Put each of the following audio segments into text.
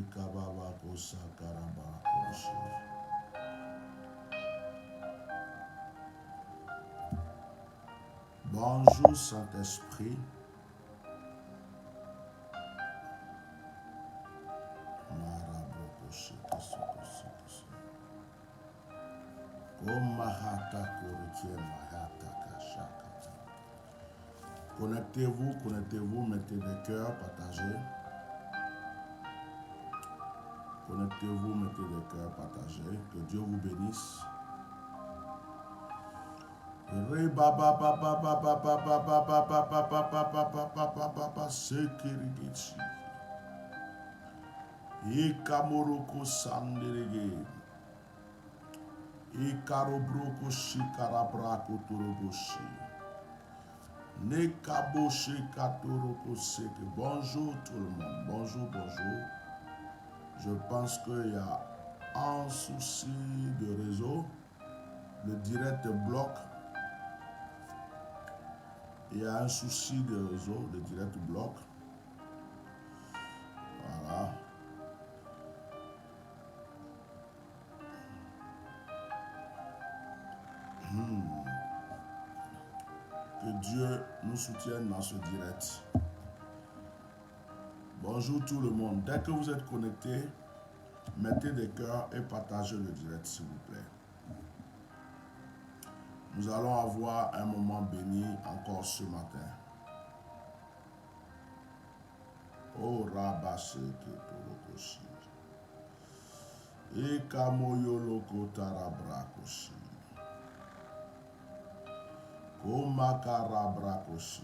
kababa kosa karaba koshi. Bonjour Saint-Esprit. Connectez-vous, mettez des cœurs, partagez. Connectez-vous, mettez des cœurs, partagez. Que Dieu vous bénisse. Ikamoroko sanderege. Ikarobroko shikarabrako toroboshi. Nekaboshi katoroko seke. Bonjour tout le monde. Bonjour, bonjour. Je pense qu'il y a un souci de réseau. Le direct bloque. Il y a un souci de réseau. Le direct bloque. Voilà. Que Dieu nous soutienne dans ce direct. Bonjour tout le monde. Dès que vous êtes connectés, mettez des cœurs et partagez le direct s'il vous plaît. Nous allons avoir un moment béni encore ce matin. Oh Rabashe Ketorokoshi. Ekamoyoloko Tarabrakoshi. Komakarabrakoshi.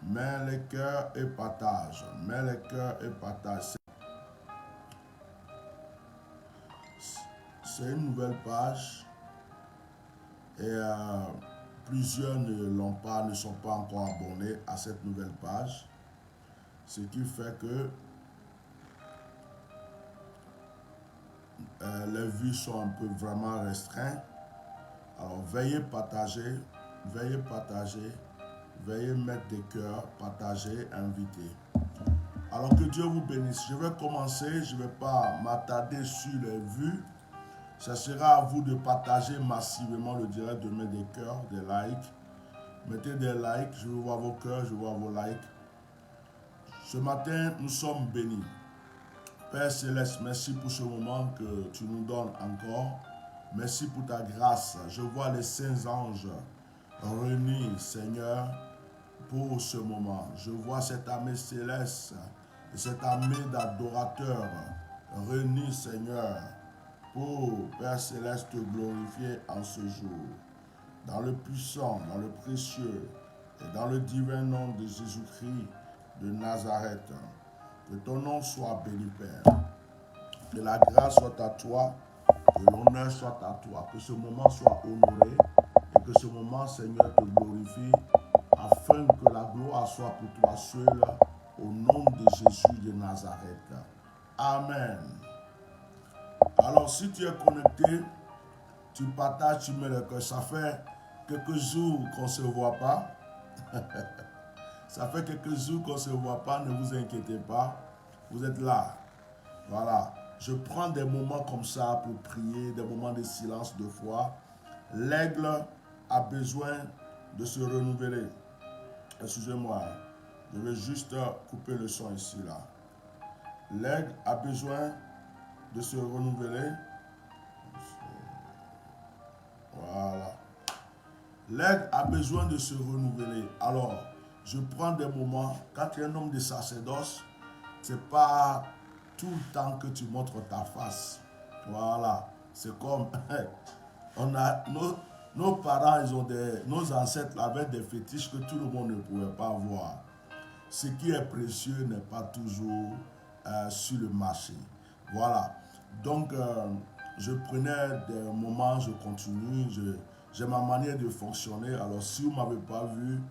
Mets les cœurs et partage. Mets les cœurs et partage. C'est une nouvelle page. Et plusieurs ne sont pas encore abonnés à cette nouvelle page. Ce qui fait que les vues sont un peu vraiment restreintes. Alors veuillez partager, veuillez mettre des cœurs, partager, inviter. Alors que Dieu vous bénisse. Je vais commencer, je ne vais pas m'attarder sur les vues. Ce sera à vous de partager massivement le direct, de mettre des cœurs, des likes. Mettez des likes, je veux voir vos cœurs, je veux voir vos likes. Ce matin, nous sommes bénis. Père Céleste, merci pour ce moment que tu nous donnes encore. Merci pour ta grâce. Je vois les saints anges réunis, Seigneur, pour ce moment. Je vois cette armée céleste et cette armée d'adorateurs réunis, Seigneur, pour, Père Céleste, te glorifier en ce jour. Dans le puissant, dans le précieux et dans le divin nom de Jésus-Christ de Nazareth. Que ton nom soit béni, Père. Que la grâce soit à toi, que l'honneur soit à toi. Que ce moment soit honoré et que ce moment, Seigneur, te glorifie afin que la gloire soit pour toi seul au nom de Jésus de Nazareth. Amen. Alors, si tu es connecté, tu partages, tu mets le cœur. Ça fait quelques jours qu'on ne se voit pas. Ça fait quelques jours qu'on ne se voit pas, ne vous inquiétez pas. Vous êtes là. Voilà. Je prends des moments comme ça pour prier, des moments de silence, de foi. L'aigle a besoin de se renouveler. Excusez-moi, je vais juste couper le son ici, là. L'aigle a besoin de se renouveler. Voilà. L'aigle a besoin de se renouveler. Alors, je prends des moments, quand tu es un homme de sacerdoce, c'est pas tout le temps que tu montres ta face. Voilà. C'est comme, on a, nos parents, nos ancêtres avaient des fétiches que tout le monde ne pouvait pas voir. Ce qui est précieux n'est pas toujours sur le marché. Voilà. Donc, je prenais des moments, je continue, j'ai ma manière de fonctionner. Alors, si vous ne m'avez pas vu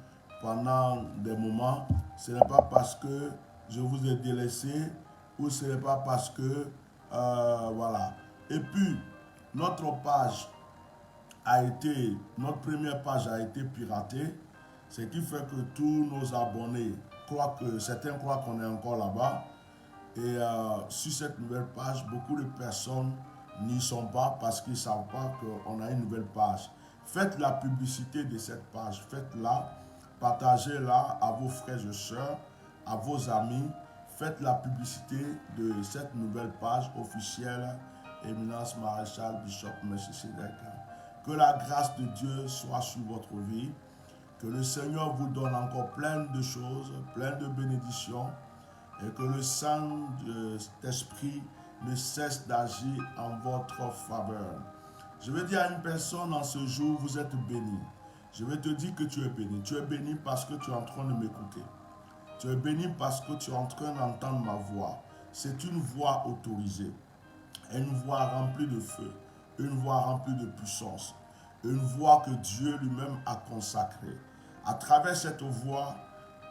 pendant des moments, ce n'est pas parce que je vous ai délaissé ou ce n'est pas parce que, voilà. Et puis, notre première page a été piratée, ce qui fait que tous nos abonnés certains croient qu'on est encore là-bas. Et sur cette nouvelle page, beaucoup de personnes n'y sont pas parce qu'ils ne savent pas qu'on a une nouvelle page. Faites la publicité de cette page, faites-la, partagez-la à vos frères et sœurs, à vos amis. Faites la publicité de cette nouvelle page officielle, Éminence Maréchal Bishop Melchisedec. Que la grâce de Dieu soit sur votre vie. Que le Seigneur vous donne encore plein de choses, plein de bénédictions. Et que le Saint-Esprit ne cesse d'agir en votre faveur. Je vais dire à une personne en ce jour, vous êtes béni. Je vais te dire que tu es béni. Tu es béni parce que tu es en train de m'écouter. Tu es béni parce que tu es en train d'entendre ma voix. C'est une voix autorisée. Une voix remplie de feu. Une voix remplie de puissance. Une voix que Dieu lui-même a consacrée. À travers cette voix,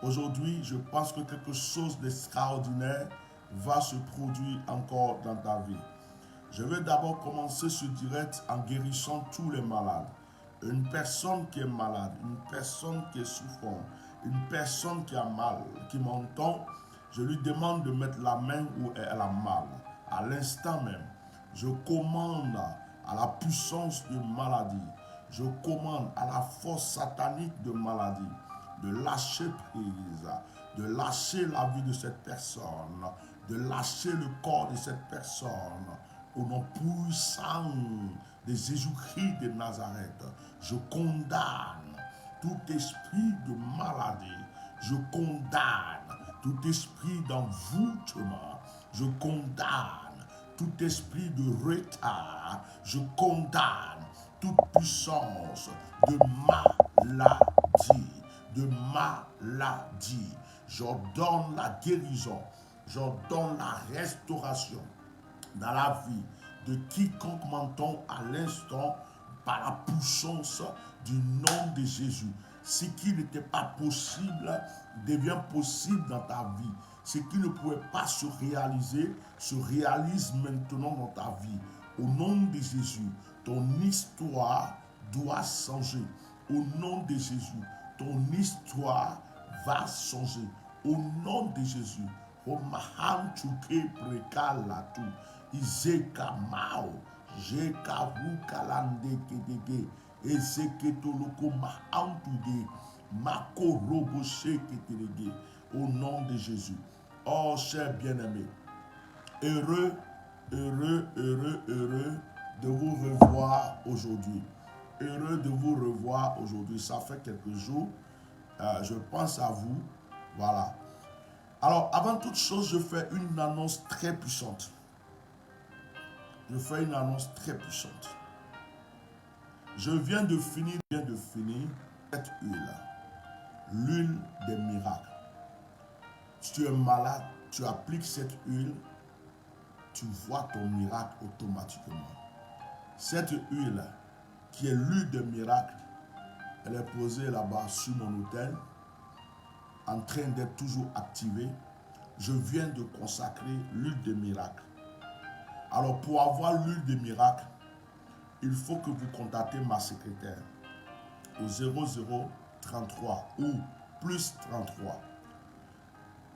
aujourd'hui, je pense que quelque chose d'extraordinaire va se produire encore dans ta vie. Je vais d'abord commencer ce direct en guérissant tous les malades. Une personne qui est malade, une personne qui est souffrante, une personne qui a mal, qui m'entend, je lui demande de mettre la main où elle a mal. À l'instant même, je commande à la puissance de maladie, je commande à la force satanique de maladie de lâcher prise, de lâcher la vie de cette personne, de lâcher le corps de cette personne, au nom puissant de Jésus-Christ de Nazareth. Je condamne tout esprit de maladie, je condamne tout esprit d'envoûtement, je condamne tout esprit de retard, je condamne toute puissance de maladie, J'ordonne la guérison, j'ordonne la restauration dans la vie de quiconque m'entend à l'instant par la puissance du nom de Jésus. Ce qui n'était pas possible devient possible dans ta vie. Ce qui ne pouvait pas se réaliser se réalise maintenant dans ta vie. Au nom de Jésus, ton histoire doit changer. Au nom de Jésus, ton histoire va changer. Au nom de Jésus. Omahantuke prekalatu. Izeka mao. Jeka rukalande kedege. Ezeketoloko mahantuge. Mako roboshe ketelege. Au nom de Jésus. Oh, cher bien-aimé. Heureux de vous revoir aujourd'hui. Heureux de vous revoir aujourd'hui. Ça fait quelques jours. Je pense à vous. Voilà. Alors, avant toute chose, je fais une annonce très puissante. Je fais une annonce très puissante. Je viens de finir cette huile. L'huile des miracles. Si tu es malade, tu appliques cette huile, tu vois ton miracle automatiquement. Cette huile, qui est l'huile des miracles, elle est posée là-bas sur mon autel, en train d'être toujours activée. Je viens de consacrer l'huile des miracles. Alors, pour avoir l'huile des miracles, il faut que vous contactez ma secrétaire au 0033 ou plus 33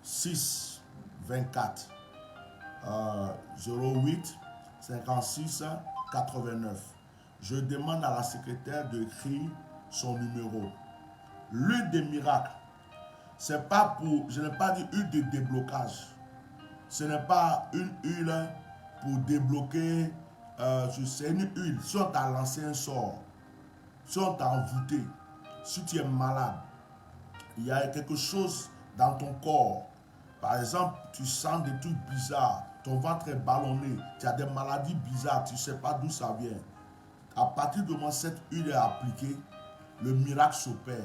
6 24 08 56 89. Je demande à la secrétaire d'écrire son numéro. L'huile des miracles, c'est pas pour, je n'ai pas dit huile de déblocage. Ce n'est pas une huile pour débloquer, c'est une huile. Si on t'a lancé un sort, si on t'a envoûté, si tu es malade, il y a quelque chose dans ton corps. Par exemple, tu sens des trucs bizarres, ton ventre est ballonné, tu as des maladies bizarres, tu ne sais pas d'où ça vient. À partir du moment où cette huile est appliquée, le miracle s'opère.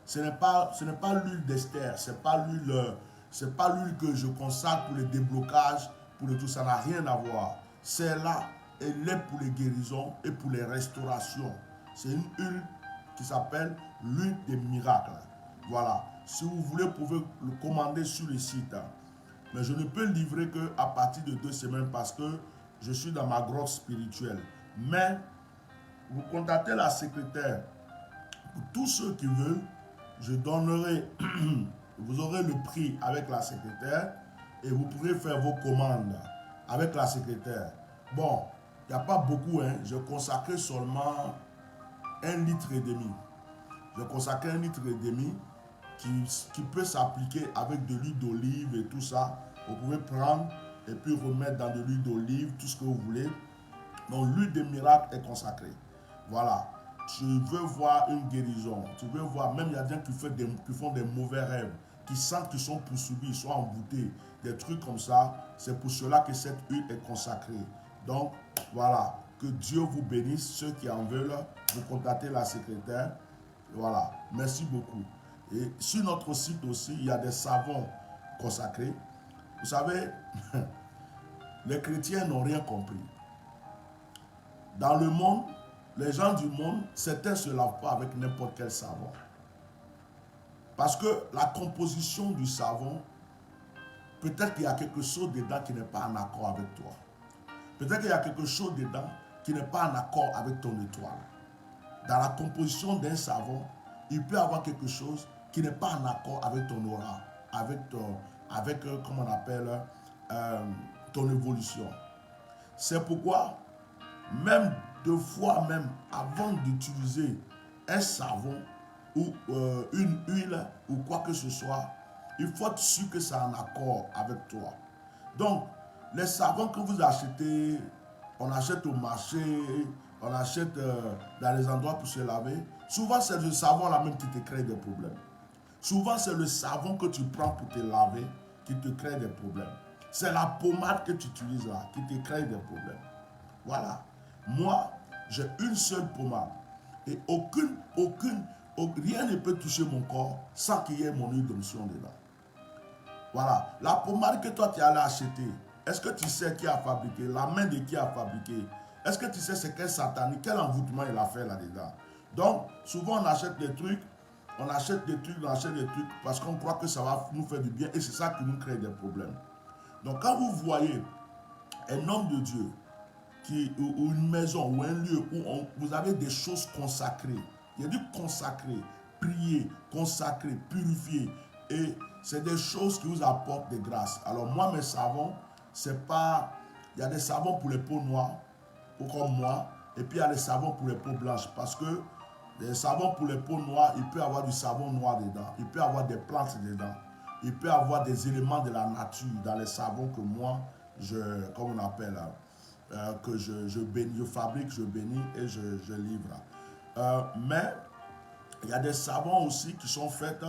Ce n'est pas l'huile d'Esther, ce n'est pas l'huile que je consacre pour les déblocages, pour le tout, ça n'a rien à voir. Celle-là, elle est pour les guérisons et pour les restaurations. C'est une huile qui s'appelle l'huile des miracles. Voilà. Si vous voulez, vous pouvez le commander sur le site. Mais je ne peux le livrer qu'à partir de 2 semaines parce que je suis dans ma grotte spirituelle. Mais vous contactez la secrétaire. Pour tous ceux qui veulent, je donnerai, vous aurez le prix avec la secrétaire. et vous pourrez faire vos commandes avec la secrétaire. Bon, il n'y a pas beaucoup, hein. Je consacrais seulement 1,5 litre. Je consacrais 1,5 litre qui peut s'appliquer avec de l'huile d'olive et tout ça. Vous pouvez prendre et puis remettre dans de l'huile d'olive, tout ce que vous voulez. Donc l'huile de miracle est consacrée. Voilà. Tu veux voir une guérison. Tu veux voir, même il y a des gens qui font des mauvais rêves, qui sentent qu'ils sont poursuivis, ils sont emboutés, des trucs comme ça. C'est pour cela que cette huile est consacrée. Donc voilà. Que Dieu vous bénisse. Ceux qui en veulent, vous contactez la secrétaire. Voilà. Merci beaucoup. Et sur notre site aussi, il y a des savons consacrés. Vous savez, les chrétiens n'ont rien compris. Dans le monde, les gens du monde, certains ne se lavent pas avec n'importe quel savon. Parce que la composition du savon, peut-être qu'il y a quelque chose dedans qui n'est pas en accord avec toi. Peut-être qu'il y a quelque chose dedans qui n'est pas en accord avec ton étoile. Dans la composition d'un savon, il peut y avoir quelque chose qui n'est pas en accord avec ton aura, avec comment on appelle, ton évolution. C'est pourquoi, même deux fois même, avant d'utiliser un savon ou une huile ou quoi que ce soit, il faut être sûr que c'est en accord avec toi. Donc, les savons que vous achetez, on achète au marché, on achète dans les endroits pour se laver, souvent c'est le savon là même qui te crée des problèmes. Souvent c'est le savon que tu prends pour te laver qui te crée des problèmes. C'est la pommade que tu utilises là qui te crée des problèmes. Voilà. Moi, j'ai une seule pommade. Et rien ne peut toucher mon corps sans qu'il y ait mon huile d'onction dedans. Voilà. La pommade que toi tu es allé acheter, est-ce que tu sais qui a fabriqué? La main de qui a fabriqué? Est-ce que tu sais c'est quel satanique, quel envoûtement il a fait là-dedans? Donc, souvent on achète des trucs, parce qu'on croit que ça va nous faire du bien et c'est ça qui nous crée des problèmes. Donc, quand vous voyez un homme de Dieu ou une maison ou un lieu où vous avez des choses consacrées, il y a du consacré, prier, consacrer, purifier, et c'est des choses qui vous apportent des grâces. Alors moi, mes savons, c'est pas, il y a des savons pour les peaux noires, comme moi, et puis il y a des savons pour les peaux blanches, parce que les savons pour les peaux noires, il peut y avoir du savon noir dedans, il peut y avoir des plantes dedans, il peut y avoir des éléments de la nature dans les savons que moi, comme on appelle, que je fabrique, je bénis et je livre. Mais il y a des savons aussi qui sont faits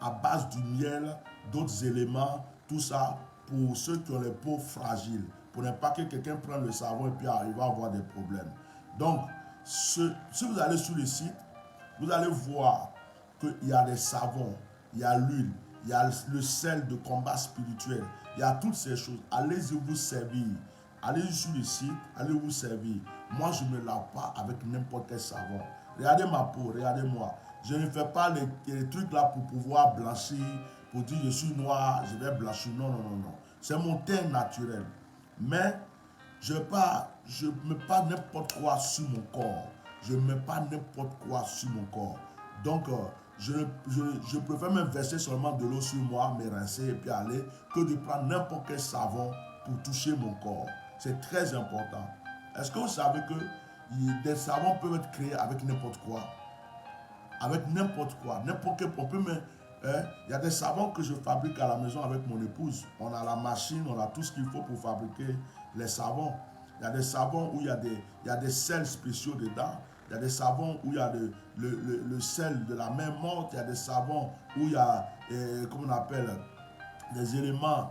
à base du miel, d'autres éléments, tout ça pour ceux qui ont les peaux fragiles, pour ne pas que quelqu'un prenne le savon et puis il va avoir des problèmes. Donc, si vous allez sur le site, vous allez voir qu'il y a des savons, il y a l'huile, il y a le sel de combat spirituel, il y a toutes ces choses. Allez-y vous servir. Allez sur le site, allez vous servir. Moi, je ne me lave pas avec n'importe quel savon. Regardez ma peau, regardez-moi. Je ne fais pas les trucs là pour pouvoir blanchir, pour dire je suis noir, je vais blanchir. Non, non, non, non. C'est mon teint naturel. Mais je ne mets pas n'importe quoi sur mon corps. Je ne mets pas n'importe quoi sur mon corps. Donc, je préfère me verser seulement de l'eau sur moi, me rincer et puis aller, que de prendre n'importe quel savon pour toucher mon corps. C'est très important. Est-ce que vous savez que des savons peuvent être créés avec n'importe quoi? Avec n'importe quoi. N'importe quel problème. Il y a des savons que je fabrique à la maison avec mon épouse. On a la machine, on a tout ce qu'il faut pour fabriquer les savons. Il y a des savons où il y a des sels spéciaux dedans. Il y a des savons où il y a le sel de la main morte. Il y a des savons où il y a, comment on appelle, des éléments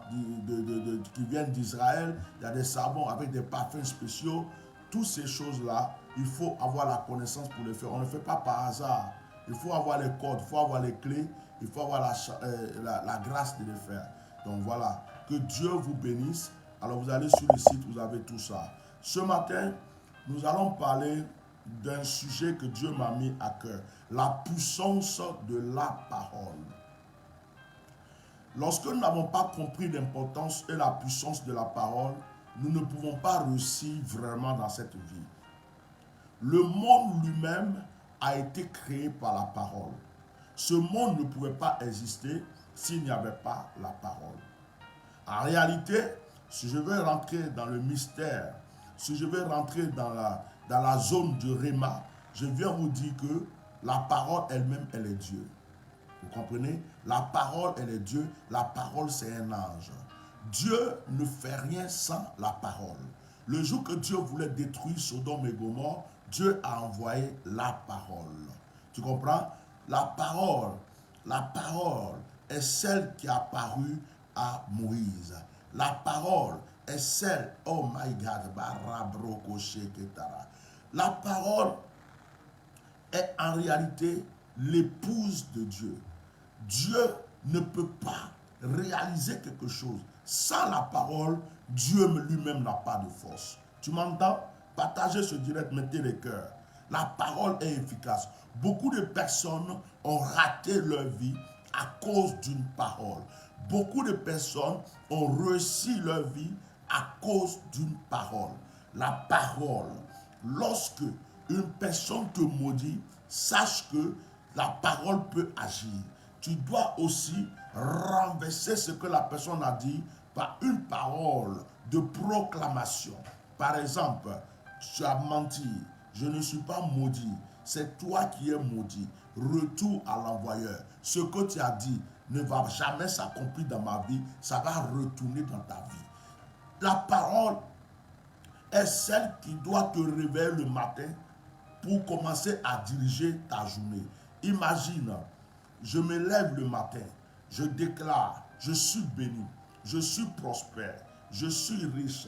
qui viennent d'Israël. Il y a des savons avec des parfums spéciaux. Toutes ces choses-là, il faut avoir la connaissance pour les faire. On ne le fait pas par hasard. Il faut avoir les codes, il faut avoir les clés, il faut avoir la grâce de les faire. Donc voilà, que Dieu vous bénisse. Alors vous allez sur le site, vous avez tout ça. Ce matin, nous allons parler d'un sujet que Dieu m'a mis à cœur. La puissance de la parole. Lorsque nous n'avons pas compris l'importance et la puissance de la parole, nous ne pouvons pas réussir vraiment dans cette vie. Le monde lui-même a été créé par la parole. Ce monde ne pouvait pas exister s'il n'y avait pas la parole. En réalité, si je veux rentrer dans le mystère, si je veux rentrer dans la zone du Réma, je viens vous dire que la parole elle-même, elle est Dieu. Vous comprenez? La parole, elle est Dieu. La parole, c'est un ange. Dieu ne fait rien sans la parole. Le jour que Dieu voulait détruire Sodome et Gomorrhe, Dieu a envoyé la parole. Tu comprends? La parole est celle qui a apparu à Moïse. La parole est celle, oh my God, la parole est en réalité l'épouse de Dieu. Dieu ne peut pas réaliser quelque chose. Sans la parole, Dieu lui-même n'a pas de force. Tu m'entends? Partagez ce direct, mettez les cœurs. La parole est efficace. Beaucoup de personnes ont raté leur vie à cause d'une parole. Beaucoup de personnes ont réussi leur vie à cause d'une parole. La parole, lorsque une personne te maudit, sache que la parole peut agir. Tu dois aussi renverser ce que la personne a dit par une parole de proclamation. Par exemple, tu as menti, je ne suis pas maudit, c'est toi qui es maudit. Retour à l'envoyeur. Ce que tu as dit ne va jamais s'accomplir dans ma vie, ça va retourner dans ta vie. La parole est celle qui doit te réveiller le matin pour commencer à diriger ta journée. Imagine, je me lève le matin, je déclare, je suis béni, je suis prospère, je suis riche.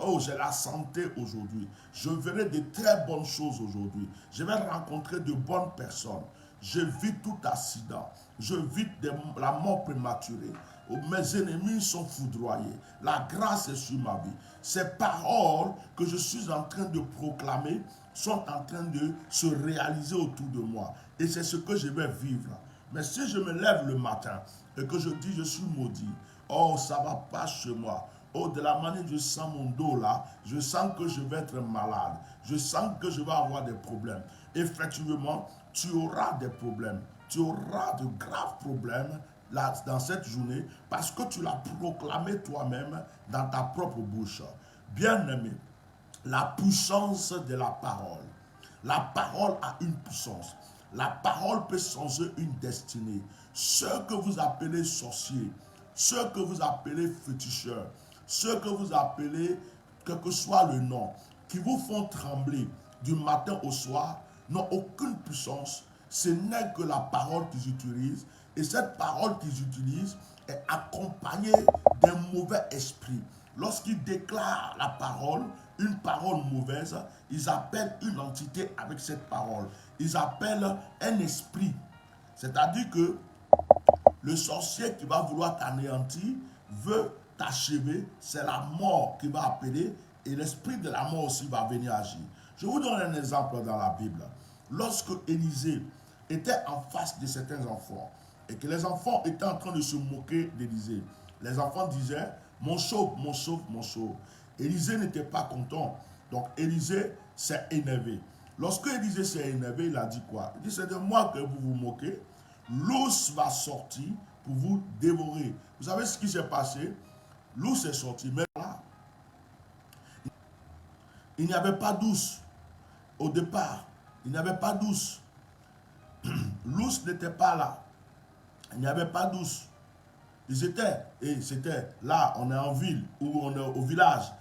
Oh, j'ai la santé aujourd'hui. Je verrai de très bonnes choses aujourd'hui. Je vais rencontrer de bonnes personnes. J'évite tout accident. J'évite la mort prématurée. Mes ennemis sont foudroyés. La grâce est sur ma vie. Ces paroles que je suis en train de proclamer sont en train de se réaliser autour de moi. Et c'est ce que je vais vivre. Mais si je me lève le matin et que je dis je suis maudit, oh, ça ne va pas chez moi. Oh, de la manière dont je sens mon dos là, je sens que je vais être malade. Je sens que je vais avoir des problèmes. Effectivement, tu auras des problèmes. Tu auras de graves problèmes là, dans cette journée parce que tu l'as proclamé toi-même dans ta propre bouche. Bien-aimé, la puissance de la parole. La parole a une puissance. La parole peut changer une destinée. Ceux que vous appelez sorciers, ceux que vous appelez féticheurs, ceux que vous appelez, quel que soit le nom, qui vous font trembler du matin au soir, n'ont aucune puissance. Ce n'est que la parole qu'ils utilisent. Et cette parole qu'ils utilisent est accompagnée d'un mauvais esprit. Lorsqu'ils déclarent la parole, une parole mauvaise, ils appellent une entité avec cette parole. Ils appellent un esprit. C'est-à-dire que le sorcier qui va vouloir t'anéantir veut t'achever. C'est la mort qui va appeler et l'esprit de la mort aussi va venir agir. Je vous donne un exemple dans la Bible. Lorsque Élisée était en face de certains enfants et que les enfants étaient en train de se moquer d'Élisée, les enfants disaient « Mon sauve, mon sauve, mon sauve ». Élisée n'était pas content. Donc Élisée s'est énervé. Lorsque Élisée s'est énervé, il a dit quoi? Il dit, c'est de moi que vous vous moquez. L'ours va sortir pour vous dévorer. Vous savez ce qui s'est passé? L'ours est sorti, mais là, il n'y avait pas d'ours. Au départ, il n'y avait pas d'ours. L'ours n'était pas là. Il n'y avait pas d'ours. Ils étaient, et c'était là, on est en ville, ou on est au village.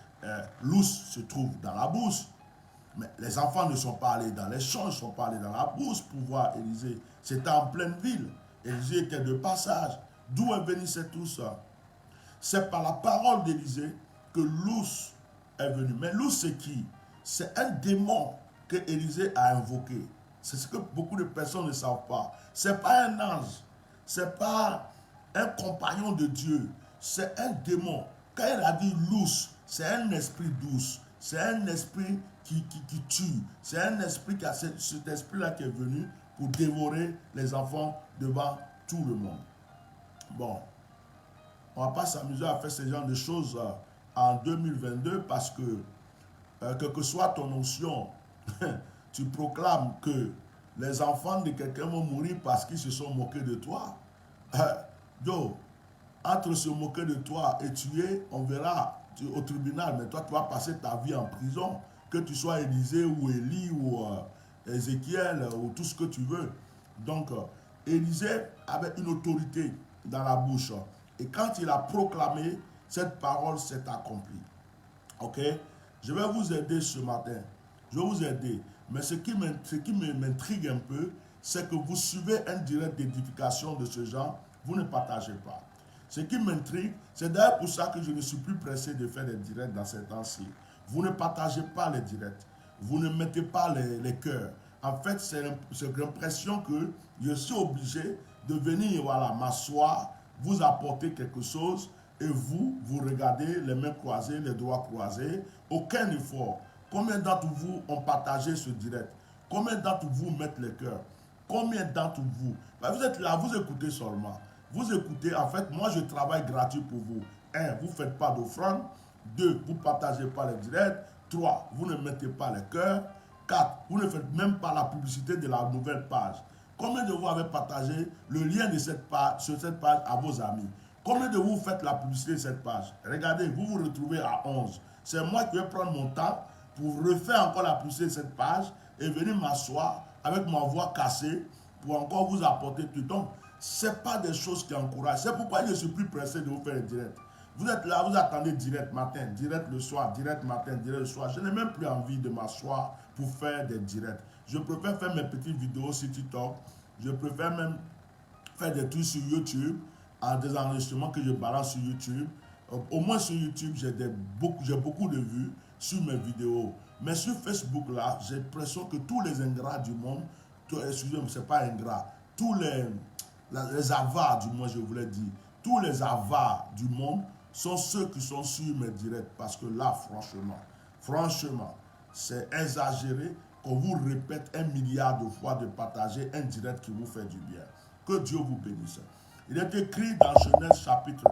L'ours se trouve dans la bourse. Mais les enfants ne sont pas allés dans les champs, ils ne sont pas allés dans la bourse pour voir Élisée. C'était en pleine ville. Élisée était de passage. D'où est venu cet ours? C'est par la parole d'Élisée que l'ours est venu. Mais l'ours, c'est qui? C'est un démon que Élisée a invoqué. C'est ce que beaucoup de personnes ne savent pas. Ce n'est pas un ange. Ce n'est pas un compagnon de Dieu. C'est un démon. Quand il a dit l'ours, c'est un esprit douce. C'est un esprit qui tue. C'est un esprit qui a cet esprit-là qui est venu pour dévorer les enfants devant tout le monde. Bon, on ne va pas s'amuser à faire ce genre de choses en 2022 parce que, quelle que soit ton notion, tu proclames que les enfants de quelqu'un vont mourir parce qu'ils se sont moqués de toi. Yo, entre se moquer de toi et tuer, on verra au tribunal, mais toi tu vas passer ta vie en prison, que tu sois Élisée ou Élie ou Ézéchiel ou tout ce que tu veux. Donc, Élisée avait une autorité dans la bouche. Et quand il a proclamé, cette parole s'est accomplie. Ok? Je vais vous aider ce matin. Je vais vous aider. Mais ce qui m'intrigue un peu, c'est que vous suivez un direct d'édification de ce genre, vous ne partagez pas. Ce qui m'intrigue, c'est d'ailleurs pour ça que je ne suis plus pressé de faire des directs dans ces temps-ci. Vous ne partagez pas les directs. Vous ne mettez pas les cœurs. En fait, c'est l'impression que je suis obligé de venir, voilà, m'asseoir, vous apporter quelque chose et vous regardez les mains croisées, les doigts croisés, aucun effort. Combien d'entre vous ont partagé ce direct? Combien d'entre vous mettent les cœurs? Combien d'entre vous? Vous êtes là, vous écoutez seulement. Vous écoutez, en fait, moi je travaille gratuit pour vous. 1, vous ne faites pas d'offrande. 2, vous ne partagez pas les directs. 3, vous ne mettez pas les cœurs. 4, vous ne faites même pas la publicité de la nouvelle page. Combien de vous avez partagé le lien de cette page, sur cette page à vos amis? Combien de vous faites la publicité de cette page? Regardez, vous vous retrouvez à 11. C'est moi qui vais prendre mon temps pour refaire encore la publicité de cette page et venir m'asseoir avec ma voix cassée pour encore vous apporter tout. Donc, ce n'est pas des choses qui encouragent. C'est pourquoi je ne suis plus pressé de vous faire le direct. Vous êtes là, vous attendez direct matin, direct le soir, direct matin, direct le soir. Je n'ai même plus envie de m'asseoir pour faire des directs. Je préfère faire mes petites vidéos sur TikTok. Je préfère même faire des trucs sur YouTube, des enregistrements que je balance sur YouTube. Au moins sur YouTube, j'ai beaucoup de vues sur mes vidéos. Mais sur Facebook, là, j'ai l'impression que tous les ingrats du monde, excusez-moi, ce n'est pas ingrat, tous les avares du monde, je voulais dire, tous les avares du monde sont ceux qui sont sur mes directs. Parce que là, franchement, c'est exagéré qu'on vous répète 1 milliard de fois de partager un direct qui vous fait du bien. Que Dieu vous bénisse. Il est écrit dans Genèse chapitre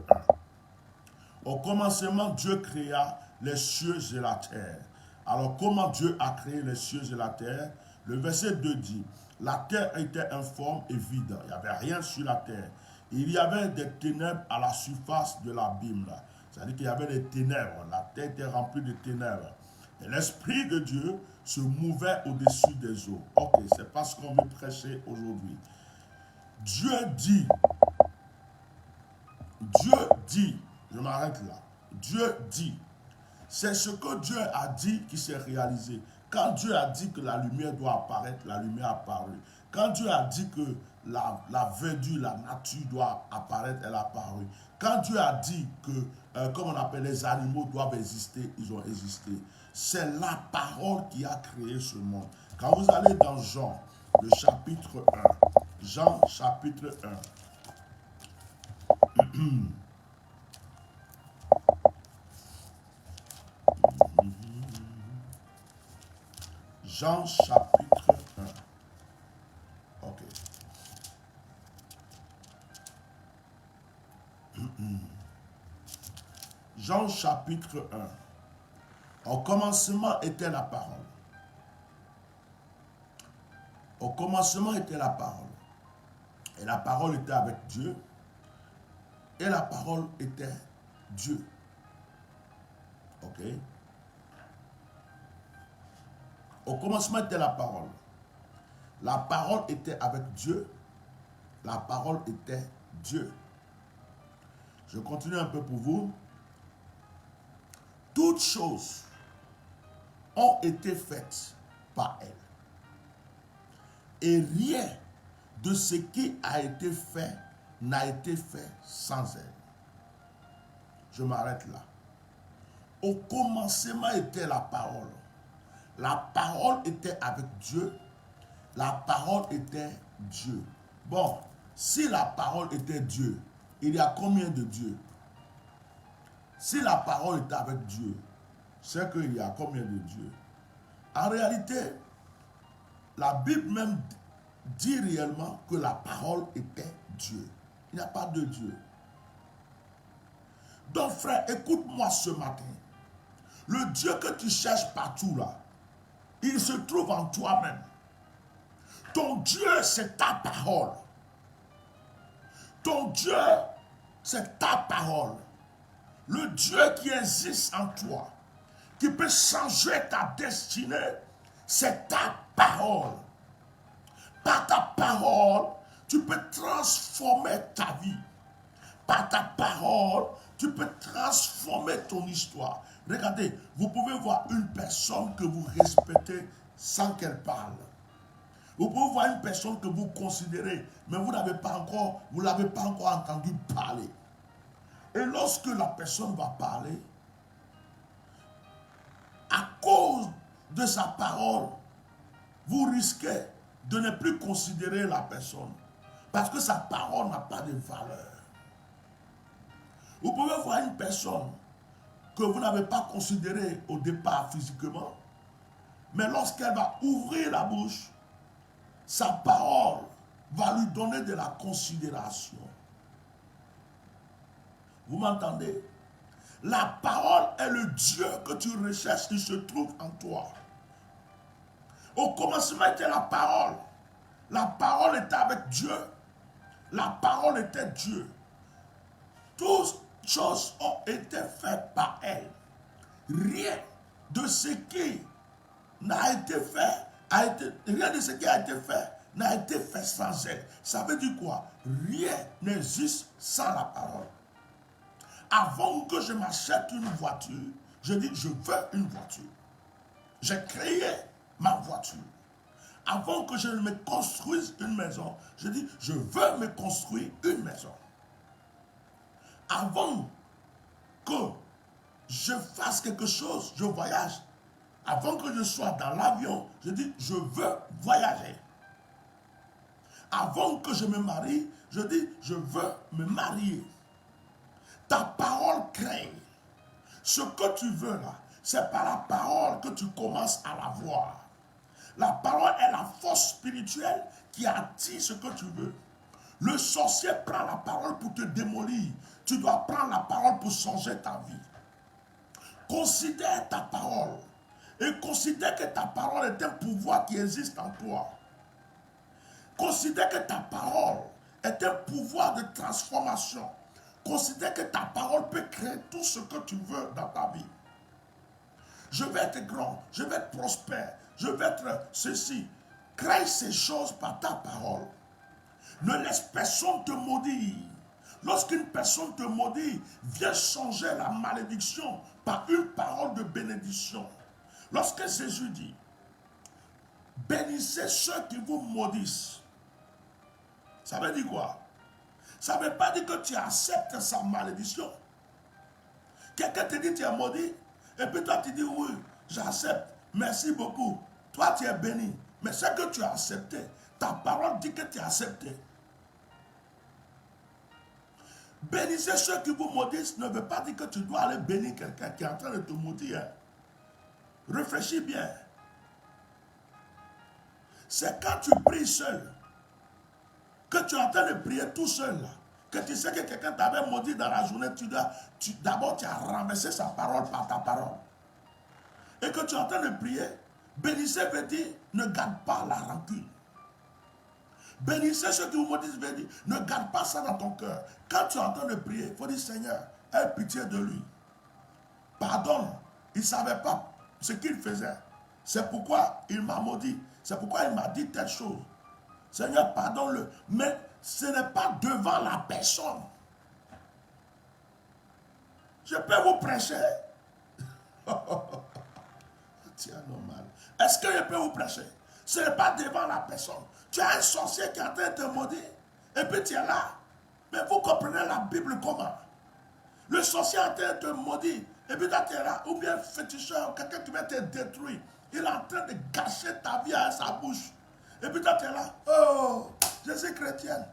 1. Au commencement, Dieu créa les cieux et la terre. Alors, comment Dieu a créé les cieux et la terre? Le verset 2 dit, la terre était informe et vide. Il n'y avait rien sur la terre. Il y avait des ténèbres à la surface de l'abîme. C'est-à-dire qu'il y avait des ténèbres. La terre était remplie de ténèbres. Et l'Esprit de Dieu se mouvait au-dessus des eaux. Ok, c'est pas ce qu'on veut prêcher aujourd'hui. Dieu dit, je m'arrête là. Dieu dit, c'est ce que Dieu a dit qui s'est réalisé. Quand Dieu a dit que la lumière doit apparaître, la lumière a apparu. Quand Dieu a dit que la verdure, la nature doit apparaître, elle a apparu. Quand Dieu a dit que, comme on appelle, les animaux doivent exister, ils ont existé. C'est la parole qui a créé ce monde. Quand vous allez dans Jean, le chapitre 1, Jean chapitre 1, Jean chapitre 1. Ok. Jean chapitre 1. Au commencement était la parole. Au commencement était la parole. Et la parole était avec Dieu. Et la parole était Dieu. Ok. Au commencement était la parole. La parole était avec Dieu. La parole était Dieu. Je continue un peu pour vous. Toutes choses ont été faites par elle. Et rien de ce qui a été fait n'a été fait sans elle. Je m'arrête là. Au commencement était la parole. La parole était avec Dieu. La parole était Dieu. Bon, si la parole était Dieu, il y a combien de dieux? Si la parole est avec Dieu, c'est qu'il y a combien de dieux? En réalité, la Bible même dit réellement que la parole était Dieu. Il n'y a pas de Dieu. Donc frère, écoute-moi ce matin. Le Dieu que tu cherches partout là, il se trouve en toi-même. Ton Dieu, c'est ta parole. Ton Dieu, c'est ta parole. Le Dieu qui existe en toi, qui peut changer ta destinée, c'est ta parole. Par ta parole, tu peux transformer ta vie. Par ta parole, tu peux transformer ton histoire. Regardez, vous pouvez voir une personne que vous respectez sans qu'elle parle. Vous pouvez voir une personne que vous considérez, mais vous l'avez pas encore entendu parler. Et lorsque la personne va parler, à cause de sa parole, vous risquez de ne plus considérer la personne. Parce que sa parole n'a pas de valeur. Vous pouvez voir une personne que vous n'avez pas considérée au départ physiquement, mais lorsqu'elle va ouvrir la bouche, sa parole va lui donner de la considération. Vous m'entendez? La parole est le Dieu que tu recherches, qui se trouve en toi. Au commencement était la parole. La parole était avec Dieu. La parole était Dieu. Toutes choses ont été faites par elle. Rien de ce qui n'a été fait, rien de ce qui a été fait n'a été fait sans elle. Ça veut dire quoi? Rien n'existe sans la parole. Avant que je m'achète une voiture, je dis je veux une voiture. J'ai créé ma voiture. Avant que je ne me construise une maison, je dis je veux me construire une maison. Avant que je fasse quelque chose, je voyage. Avant que je sois dans l'avion, je dis je veux voyager. Avant que je me marie, je dis je veux me marier. Ta parole crée. Ce que tu veux là, c'est par la parole que tu commences à la voir. La parole est la force spirituelle qui attire ce que tu veux. Le sorcier prend la parole pour te démolir. Tu dois prendre la parole pour changer ta vie. Considère ta parole. Et considère que ta parole est un pouvoir qui existe en toi. Considère que ta parole est un pouvoir de transformation. Considère que ta parole peut créer tout ce que tu veux dans ta vie. Je vais être grand, je vais être prospère, je vais être ceci. Crée ces choses par ta parole. Ne laisse personne te maudire. Lorsqu'une personne te maudit, viens changer la malédiction par une parole de bénédiction. Lorsque Jésus dit, bénissez ceux qui vous maudissent, ça veut dire quoi? Ça ne veut pas dire que tu acceptes sa malédiction. Quelqu'un te dit tu es maudit, et puis toi tu dis oui, j'accepte, merci beaucoup. Toi tu es béni. Mais ce que tu as accepté, ta parole dit que tu as accepté. Bénissez ceux qui vous maudissent ne veut pas dire que tu dois aller bénir quelqu'un qui est en train de te maudire. Réfléchis bien. C'est quand tu pries seul, que tu es en train de prier tout seul, que tu sais que quelqu'un t'avait maudit dans la journée, d'abord tu as renversé sa parole par ta parole. Et que tu es en train de prier, bénissez veut dire ne garde pas la rancune. Bénissez ceux qui vous maudissent veut dire ne garde pas ça dans ton cœur. Quand tu es en train de prier, il faut dire Seigneur, aie pitié de lui. Pardonne. Il ne savait pas ce qu'il faisait. C'est pourquoi il m'a maudit. C'est pourquoi il m'a dit telle chose. Seigneur, pardonne-le. Mais ce n'est pas devant la personne. Je peux vous prêcher. Tiens, normal. Est-ce que je peux vous prêcher? Ce n'est pas devant la personne. Tu as un sorcier qui est en train de te maudire. Et puis tu es là. Mais vous comprenez la Bible comment? Le sorcier est en train de te maudire. Et puis toi tu es là. Ou bien féticheur, quelqu'un qui va te détruire. Il est en train de gâcher ta vie avec sa bouche. Et puis toi tu es là. Oh, je suis chrétienne.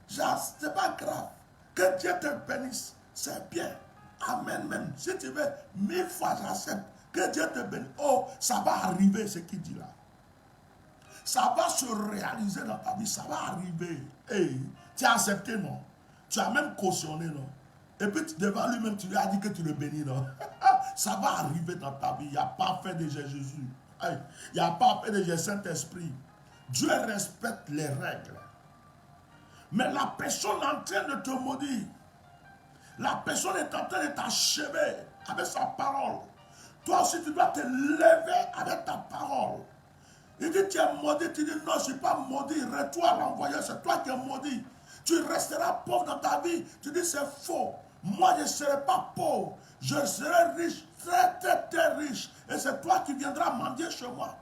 C'est pas grave. Que Dieu te bénisse. C'est bien. Amen même. Si tu veux, 1000 fois j'accepte. Que Dieu te bénisse. Oh, ça va arriver ce qu'il dit là. Ça va se réaliser dans ta vie. Ça va arriver. Hey, tu as accepté, non? Tu as même cautionné, non? Et puis devant lui-même, tu lui as dit que tu le bénis, non? Ça va arriver dans ta vie. Il n'y a pas fait de Jésus. Il n'y a pas fait de Saint-Esprit. Dieu respecte les règles. Mais la personne en train de te maudire, La personne est en train de t'achever avec sa parole. Toi aussi, tu dois te lever avec ta parole. Il dit, tu es maudit. Tu dis, non, je ne suis pas maudit. Retourne à l'envoyeur, c'est toi qui es maudit. Tu resteras pauvre dans ta vie. Tu dis, c'est faux. Moi, je ne serai pas pauvre. Je serai riche, très, très, très riche. Et c'est toi qui viendras mendier chez moi.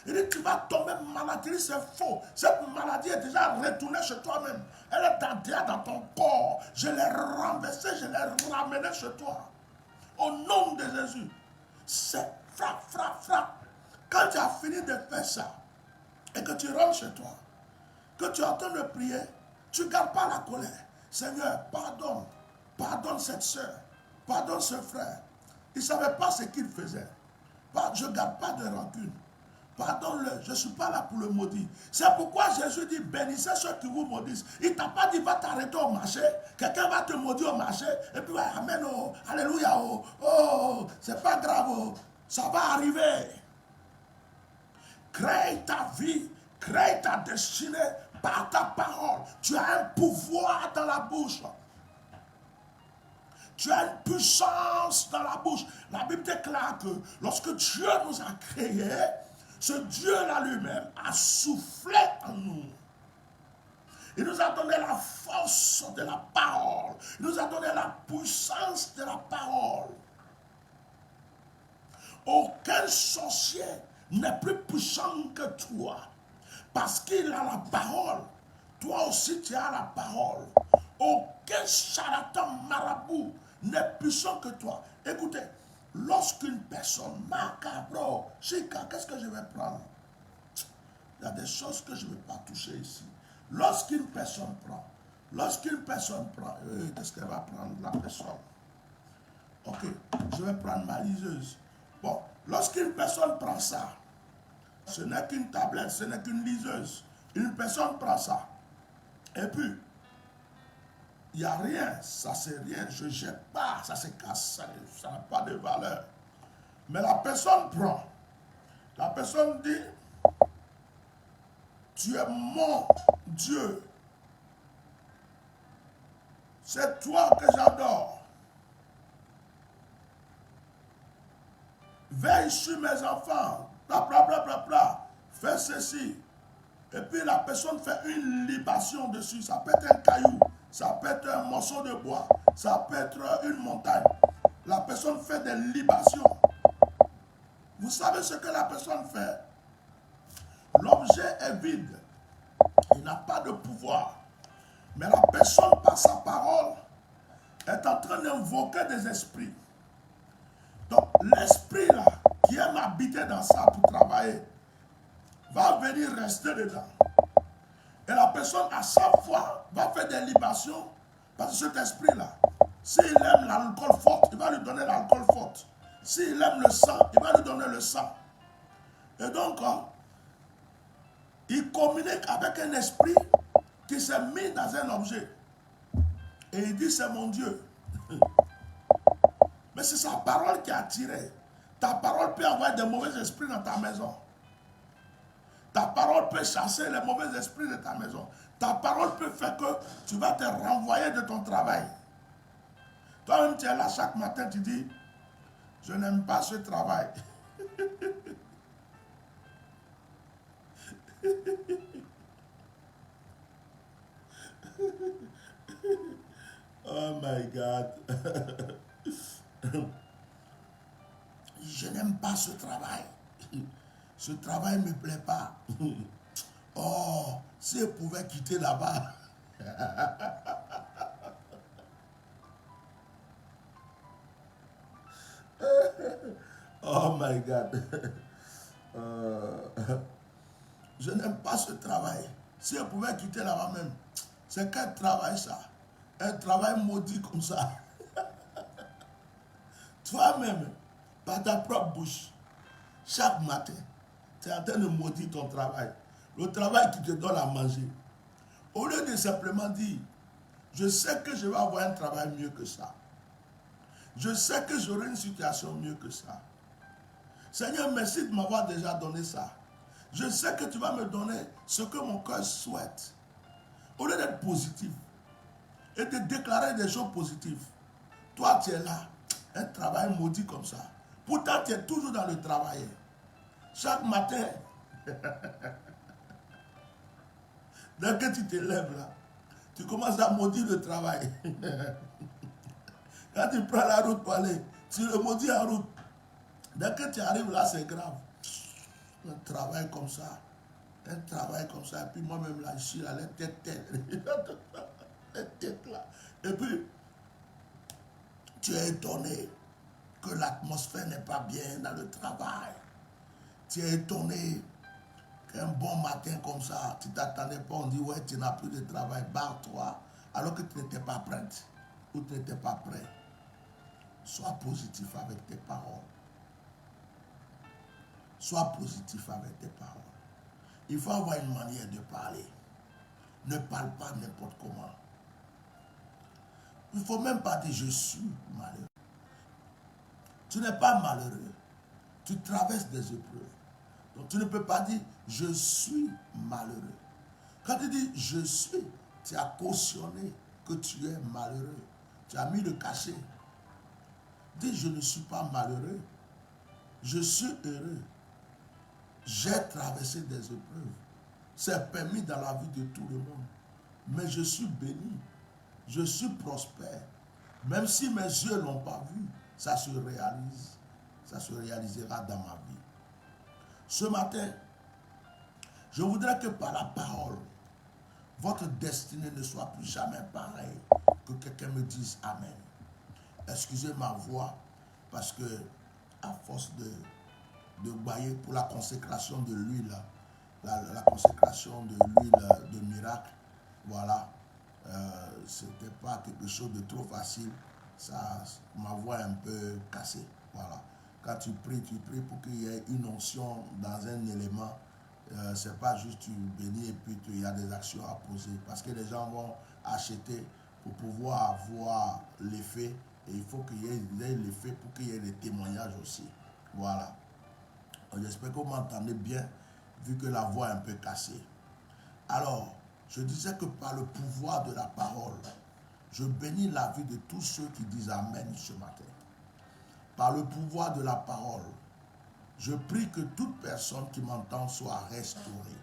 Il dit, tu vas tomber malade. Il dit, c'est faux. Cette maladie est déjà retournée chez toi-même. Elle est déjà dans ton corps. Je l'ai renversée, je l'ai ramenée chez toi. Au nom de Jésus. C'est frappe, frappe, frappe. Quand tu as fini de faire ça, et que tu rentres chez toi, que tu es en train de prier, tu ne gardes pas la colère. Seigneur, pardonne. Pardonne cette soeur. Pardonne ce frère. Il ne savait pas ce qu'il faisait. Je ne garde pas de rancune. Pardonne-le, je ne suis pas là pour le maudire. C'est pourquoi Jésus dit, bénissez ceux qui vous maudissent. Il ne t'a pas dit, va t'arrêter au marché. Quelqu'un va te maudire au marché. Et puis, ouais, amen, oh, alléluia, oh, oh, c'est pas grave, oh, ça va arriver. Crée ta vie, crée ta destinée par ta parole. Tu as un pouvoir dans la bouche. Tu as une puissance dans la bouche. La Bible déclare que lorsque Dieu nous a créés, ce Dieu-là lui-même a soufflé en nous. Il nous a donné la force de la parole. Il nous a donné la puissance de la parole. Aucun sorcier n'est plus puissant que toi. Parce qu'il a la parole. Toi aussi tu as la parole. Aucun charlatan marabout n'est puissant que toi. Écoutez, lorsqu'une personne, macabro, chica, qu'est-ce que je vais prendre? Il y a des choses que je ne vais pas toucher ici. Lorsqu'une personne prend, qu'est-ce qu'elle va prendre la personne? Ok, je vais prendre ma liseuse. Bon, lorsqu'une personne prend ça, ce n'est qu'une tablette, ce n'est qu'une liseuse. Une personne prend ça. Et puis, il n'y a rien, ça c'est rien, je ne jette pas, ça c'est cassé, ça n'a pas de valeur. Mais la personne prend. La personne dit, tu es mon Dieu. C'est toi que j'adore. Veille sur mes enfants. Bla bla bla bla bla. Fais ceci. Et puis la personne fait une libation dessus. Ça peut être un caillou. Ça peut être un morceau de bois. Ça peut être une montagne. La personne fait des libations. Vous savez ce que la personne fait? L'objet est vide. Il n'a pas de pouvoir. Mais la personne, par sa parole, est en train d'invoquer des esprits. Donc, l'esprit là, qui aime habiter dans ça pour travailler, va venir rester dedans. Et la personne, à chaque fois, va faire des libations. Parce que cet esprit-là, s'il aime l'alcool fort, il va lui donner l'alcool fort. S'il aime le sang, il va lui donner le sang. Et donc, il communique avec un esprit qui s'est mis dans un objet. Et il dit, c'est mon Dieu. Mais c'est sa parole qui a attiré. Ta parole peut avoir des mauvais esprits dans ta maison. Ta parole peut chasser les mauvais esprits de ta maison. Ta parole peut faire que tu vas te renvoyer de ton travail. Toi-même, tu es là chaque matin, tu dis, je n'aime pas ce travail. Oh my God. Je n'aime pas ce travail. Ce travail ne me plaît pas. Oh, si je pouvais quitter là-bas. Oh my God. Je n'aime pas ce travail. Si je pouvais quitter là-bas même. C'est quel travail ça? Un travail maudit comme ça. Toi-même, par ta propre bouche, chaque matin, tu es en train de maudire ton travail. Le travail qui te donne à manger. Au lieu de simplement dire, je sais que je vais avoir un travail mieux que ça. Je sais que j'aurai une situation mieux que ça. Seigneur, merci de m'avoir déjà donné ça. Je sais que tu vas me donner ce que mon cœur souhaite. Au lieu d'être positif et de déclarer des choses positives, Toi, tu es là. Un travail maudit comme ça. Pourtant, tu es toujours dans le travail. Chaque matin, dès que tu te lèves là, tu commences à maudire le travail. Quand tu prends la route pour aller, tu le maudis en route. Dès que tu arrives là, c'est grave. Un travail comme ça. Un travail comme ça. Et puis moi-même là, je suis là, la tête. La tête là. Et puis, tu es étonné que l'atmosphère n'est pas bien dans le travail. Tu es étonné qu'un bon matin comme ça, tu ne t'attendais pas, on dit ouais, tu n'as plus de travail, barre-toi, alors que tu n'étais pas prête ou tu n'étais pas prêt. Sois positif avec tes paroles. Sois positif avec tes paroles. Il faut avoir une manière de parler. Ne parle pas n'importe comment. Il ne faut même pas dire je suis malheureux. Tu n'es pas malheureux. Tu traverses des épreuves. Donc tu ne peux pas dire je suis malheureux. Quand tu dis je suis, tu as cautionné que tu es malheureux. Tu as mis le cachet. Dis je ne suis pas malheureux. Je suis heureux. J'ai traversé des épreuves. C'est permis dans la vie de tout le monde. Mais je suis béni. Je suis prospère. Même si mes yeux ne l'ont pas vu, ça se réalise. Ça se réalisera dans ma vie. Ce matin, je voudrais que par la parole, votre destinée ne soit plus jamais pareille. Que quelqu'un me dise Amen. Excusez ma voix, parce que à force de bailler pour la consécration de l'huile, la consécration de l'huile de miracle, voilà, c'était pas quelque chose de trop facile. Ça, ma voix est un peu cassée, voilà. Quand tu pries pour qu'il y ait une onction dans un élément. C'est pas juste tu bénis et puis il y a des actions à poser. Parce que les gens vont acheter pour pouvoir avoir l'effet. Et il faut qu'il y ait l'effet pour qu'il y ait des témoignages aussi. Voilà. J'espère que vous m'entendez bien, vu que la voix est un peu cassée. Alors, je disais que par le pouvoir de la parole, je bénis la vie de tous ceux qui disent Amen ce matin. Par le pouvoir de la parole, je prie que toute personne qui m'entend soit restaurée.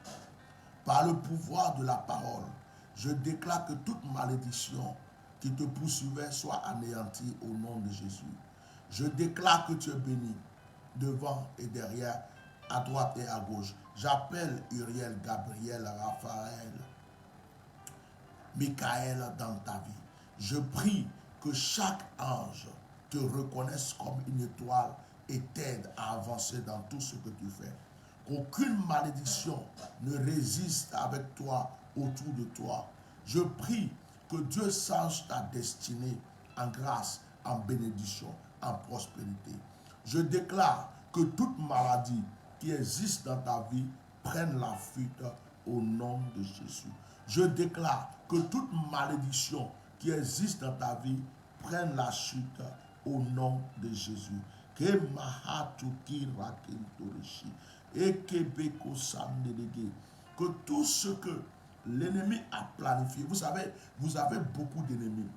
Par le pouvoir de la parole, je déclare que toute malédiction qui te poursuivait soit anéantie au nom de Jésus. Je déclare que tu es béni devant et derrière, à droite et à gauche. J'appelle Uriel, Gabriel, Raphaël, Michael dans ta vie. Je prie que chaque ange te reconnaisse comme une étoile et t'aide à avancer dans tout ce que tu fais. Qu'aucune malédiction ne résiste avec toi, autour de toi. Je prie que Dieu change ta destinée en grâce, en bénédiction, en prospérité. Je déclare que toute maladie qui existe dans ta vie prenne la fuite au nom de Jésus. Je déclare que toute malédiction qui existe dans ta vie prenne la chute au nom de Jésus. Que tout ce que l'ennemi a planifié, vous savez, vous avez beaucoup d'ennemis.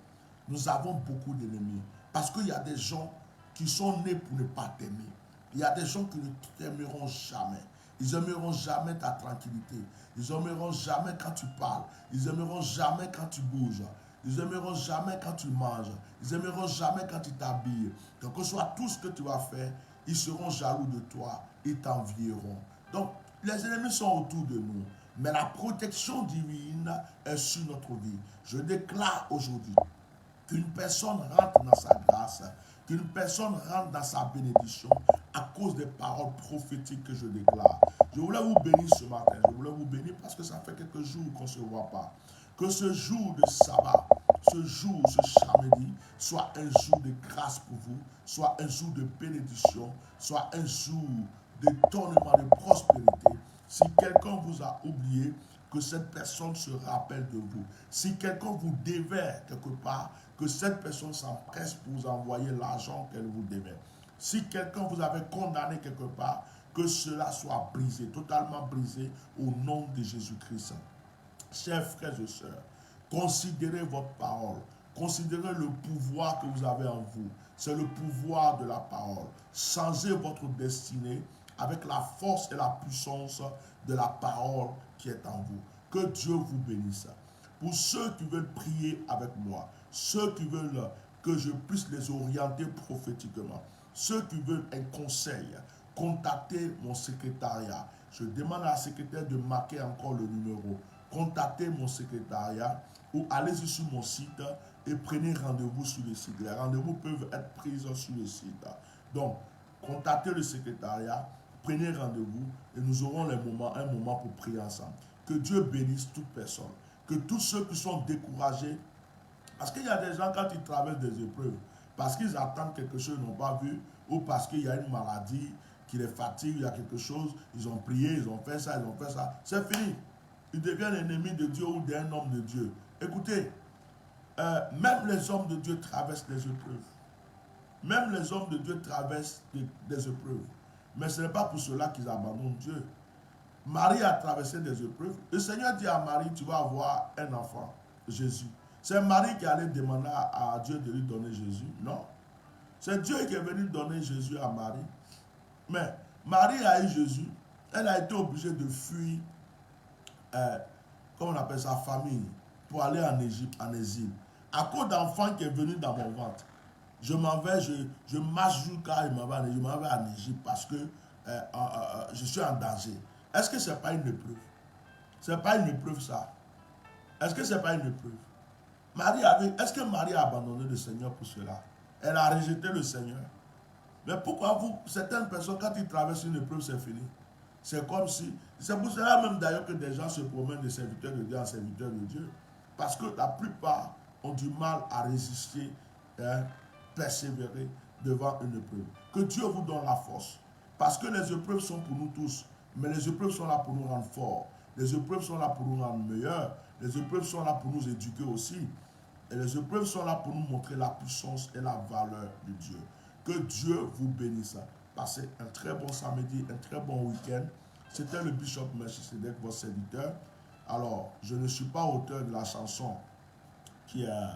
Nous avons beaucoup d'ennemis. Parce qu'il y a des gens qui sont nés pour ne pas t'aimer. Il y a des gens qui ne t'aimeront jamais. Ils n'aimeront jamais ta tranquillité. Ils n'aimeront jamais quand tu parles. Ils n'aimeront jamais quand tu bouges. Ils n'aimeront jamais quand tu manges. Ils n'aimeront jamais quand tu t'habilles. Donc, que ce soit tout ce que tu vas faire, ils seront jaloux de toi. Ils t'envieront. Donc, les ennemis sont autour de nous. Mais la protection divine est sur notre vie. Je déclare aujourd'hui qu'une personne rentre dans sa grâce, qu'une personne rentre dans sa bénédiction à cause des paroles prophétiques que je déclare. Je voulais vous bénir ce matin. Je voulais vous bénir parce que ça fait quelques jours qu'on ne se voit pas. Que ce jour de sabbat, ce jour, ce samedi, soit un jour de grâce pour vous, soit un jour de bénédiction, soit un jour d'étonnement, de prospérité. Si quelqu'un vous a oublié, que cette personne se rappelle de vous. Si quelqu'un vous devait quelque part, que cette personne s'empresse pour vous envoyer l'argent qu'elle vous devait. Si quelqu'un vous avait condamné quelque part, que cela soit brisé, totalement brisé au nom de Jésus-Christ. Chers frères et sœurs, considérez votre parole Considérez le pouvoir que vous avez en vous. C'est le pouvoir de la parole. Changez votre destinée avec la force et la puissance de la parole qui est en vous. Que Dieu vous bénisse. Pour ceux qui veulent prier avec moi, ceux qui veulent que je puisse les orienter prophétiquement, ceux qui veulent un conseil, contactez mon secrétariat. Je demande à la secrétaire de marquer encore le numéro. Contactez mon secrétariat ou allez-y sur mon site et prenez rendez-vous sur le site. Les rendez-vous peuvent être pris sur le site. Donc, contactez le secrétariat, prenez rendez-vous et nous aurons un moment pour prier ensemble. Que Dieu bénisse toute personne. Que tous ceux qui sont découragés, parce qu'il y a des gens quand ils traversent des épreuves, parce qu'ils attendent quelque chose qu'ils n'ont pas vu, ou parce qu'il y a une maladie qui les fatigue, il y a quelque chose, ils ont prié, ils ont fait ça, c'est fini. Ils deviennent ennemis de Dieu ou d'un homme de Dieu. Écoutez, même les hommes de Dieu traversent des épreuves. Même les hommes de Dieu traversent des épreuves. Mais ce n'est pas pour cela qu'ils abandonnent Dieu. Marie a traversé des épreuves. Le Seigneur dit à Marie, tu vas avoir un enfant, Jésus. C'est Marie qui allait demander à Dieu de lui donner Jésus. Non. C'est Dieu qui est venu donner Jésus à Marie. Mais Marie a eu Jésus. Elle a été obligée de fuir, comment on appelle sa famille, pour aller en Égypte, en exil. À cause d'enfant qui est venu dans mon ventre. Je m'en vais, je marche jusqu'à je m'en vais en Égypte parce que je suis en danger. Est-ce que ce n'est pas une épreuve? Ce n'est pas une épreuve ça. Est-ce que ce n'est pas une épreuve? Est-ce que Marie a abandonné le Seigneur pour cela? Elle a rejeté le Seigneur. Mais pourquoi certaines personnes, quand ils traversent une épreuve, c'est fini? C'est comme si... C'est pour cela même d'ailleurs que des gens se promènent de serviteurs de Dieu en serviteurs de Dieu. Parce que la plupart ont du mal à résister, persévérer devant une épreuve. Que Dieu vous donne la force. Parce que les épreuves sont pour nous tous. Mais les épreuves sont là pour nous rendre forts. Les épreuves sont là pour nous rendre meilleurs. Les épreuves sont là pour nous éduquer aussi. Et les épreuves sont là pour nous montrer la puissance et la valeur de Dieu. Que Dieu vous bénisse. Passez un très bon samedi, un très bon week-end. C'était le Bishop Melchisedec, votre serviteur. Alors, je ne suis pas auteur de la chanson qui est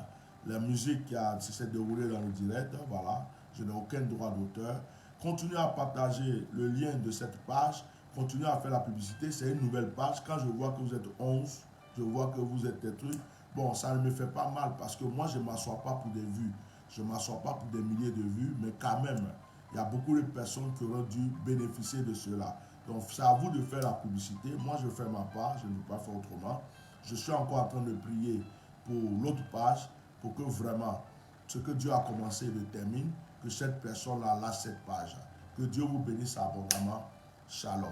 la musique qui s'est déroulée dans le direct. Voilà, je n'ai aucun droit d'auteur. Continuez à partager le lien de cette page. Continuez à faire la publicité. C'est une nouvelle page. Quand je vois que vous êtes 11, je vois que vous êtes des trucs. Bon, ça ne me fait pas mal parce que moi, je ne m'assois pas pour des vues. Je ne m'assois pas pour des milliers de vues. Mais quand même, il y a beaucoup de personnes qui auraient dû bénéficier de cela. Donc, c'est à vous de faire la publicité. Moi, je fais ma part. Je ne veux pas faire autrement. Je suis encore en train de prier pour l'autre page pour que vraiment, ce que Dieu a commencé le termine, que cette personne-là lâche cette page. Que Dieu vous bénisse abondamment. Shalom.